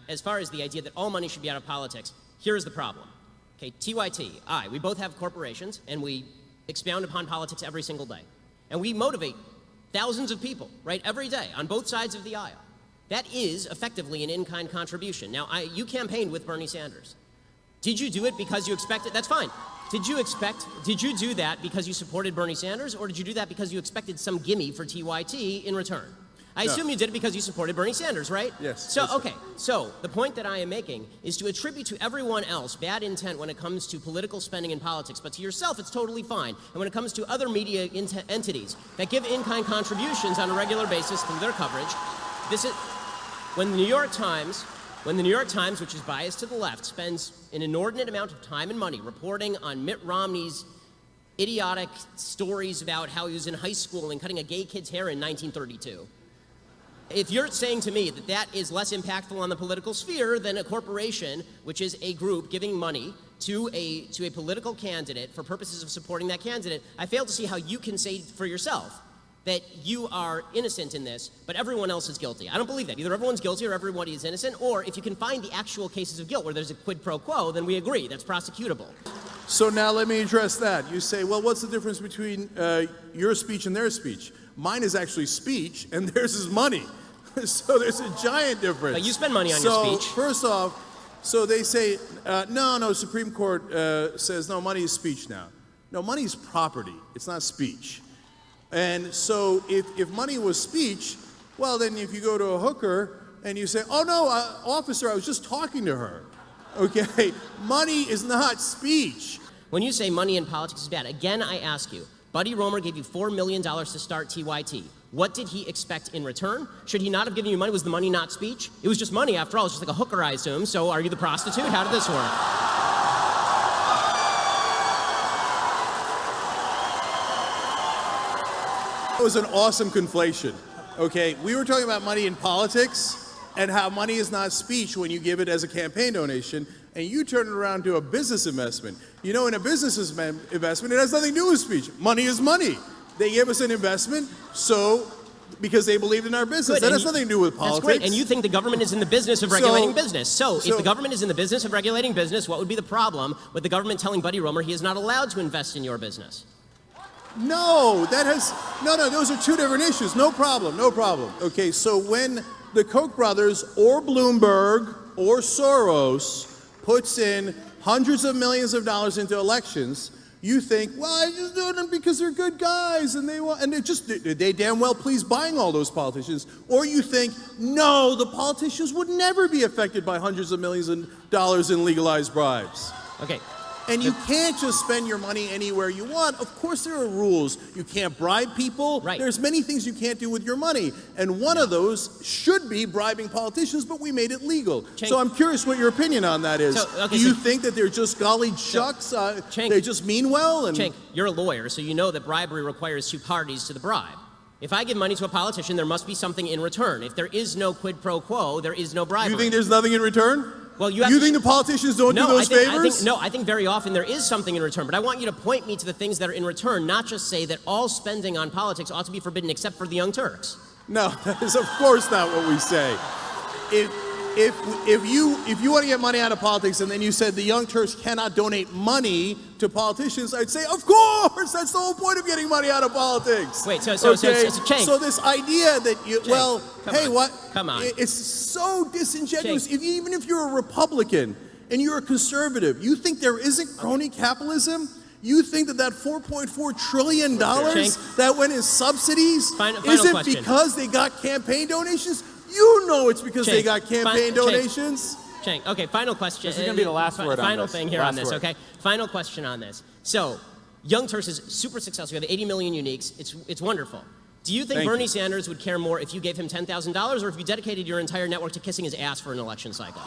As far as the idea that all money should be out of politics, here's the problem. Okay, TYT, we both have corporations, and we expound upon politics every single day. And we motivate thousands of people, right, every day on both sides of the aisle. That is effectively an in-kind contribution. Now, you campaigned with Bernie Sanders. Did you do it because you expected? That's fine. Did you do that because you supported Bernie Sanders, or did you do that because you expected some gimme for TYT in return? I assume you did it because you supported Bernie Sanders, right? Yes. So, okay, so the point that I am making is to attribute to everyone else bad intent when it comes to political spending in politics, but to yourself it's totally fine. And when it comes to other media entities that give in-kind contributions on a regular basis through their coverage, this is when the New York Times, which is biased to the left, spends an inordinate amount of time and money reporting on Mitt Romney's idiotic stories about how he was in high school and cutting a gay kid's hair in 1932. If you're saying to me that that is less impactful on the political sphere than a corporation, which is a group giving money to a political candidate for purposes of supporting that candidate, I fail to see how you can say for yourself that you are innocent in this, but everyone else is guilty. I don't believe that. Either everyone's guilty or everybody is innocent, or if you can find the actual cases of guilt where there's a quid pro quo, then we agree. That's prosecutable. So now let me address that. You say, well, what's the difference between your speech and their speech? Mine is actually speech, and theirs is money. So there's a giant difference. But you spend money on your speech. First off, so they say, no, Supreme Court says, no, money is speech now. No, money is property. It's not speech. And so if money was speech, well, then if you go to a hooker and you say, oh, no, officer, I was just talking to her. Okay, money is not speech. When you say money in politics is bad, again, I ask you, Buddy Roemer gave you $4 million to start TYT. What did he expect in return? Should he not have given you money? Was the money not speech? It was just money, after all. It's just like a hooker, I assume. So are you the prostitute? How did this work? That was an awesome conflation. Okay, we were talking about money in politics and how money is not speech when you give it as a campaign donation, and you turn it around to a business investment. You know, in a business investment, it has nothing to do with speech. Money is money. They gave us an investment, because they believed in our business. That has nothing to do with politics. That's great, and you think the government is in the business of regulating business. So if the government is in the business of regulating business, what would be the problem with the government telling Buddy Roemer he is not allowed to invest in your business? No, those are two different issues. No problem. Okay, so when the Koch brothers or Bloomberg or Soros puts in hundreds of millions of dollars into elections, you think, well, I just do them because they're good guys and they damn well please buying all those politicians. Or you think, no, the politicians would never be affected by hundreds of millions of dollars in legalized bribes. Okay. And you can't just spend your money anywhere you want. Of course there are rules. You can't bribe people. Right. There's many things you can't do with your money. And one of those should be bribing politicians, but we made it legal. Cenk, so I'm curious what your opinion on that is. Do you think that they're just golly shucks, they just mean well? Cenk, you're a lawyer, so you know that bribery requires two parties to the bribe. If I give money to a politician, there must be something in return. If there is no quid pro quo, there is no bribery. You think there's nothing in return? Well, you think the politicians don't do those favors? I think very often there is something in return, but I want you to point me to the things that are in return, not just say that all spending on politics ought to be forbidden except for the Young Turks. No, that is of course not what we say. If you want to get money out of politics and then you said the Young Turks cannot donate money to politicians, I'd say, of course, that's the whole point of getting money out of politics. Wait, so Cenk. So this idea that you, Cenk, well, hey, what? Come on. It's so disingenuous. Cenk. Even if you're a Republican and you're a conservative, you think there isn't crony capitalism? You think that $4.4 trillion that went in subsidies isn't question. Because they got campaign donations? You know it's because they got campaign donations. Cenk, okay, final question. This is going to be the last word on this. Final thing here on this, okay? Final question on this. So, Young Turks is super successful. We have 80 million uniques. It's wonderful. Do you think Bernie Sanders would care more if you gave him $10,000 or if you dedicated your entire network to kissing his ass for an election cycle?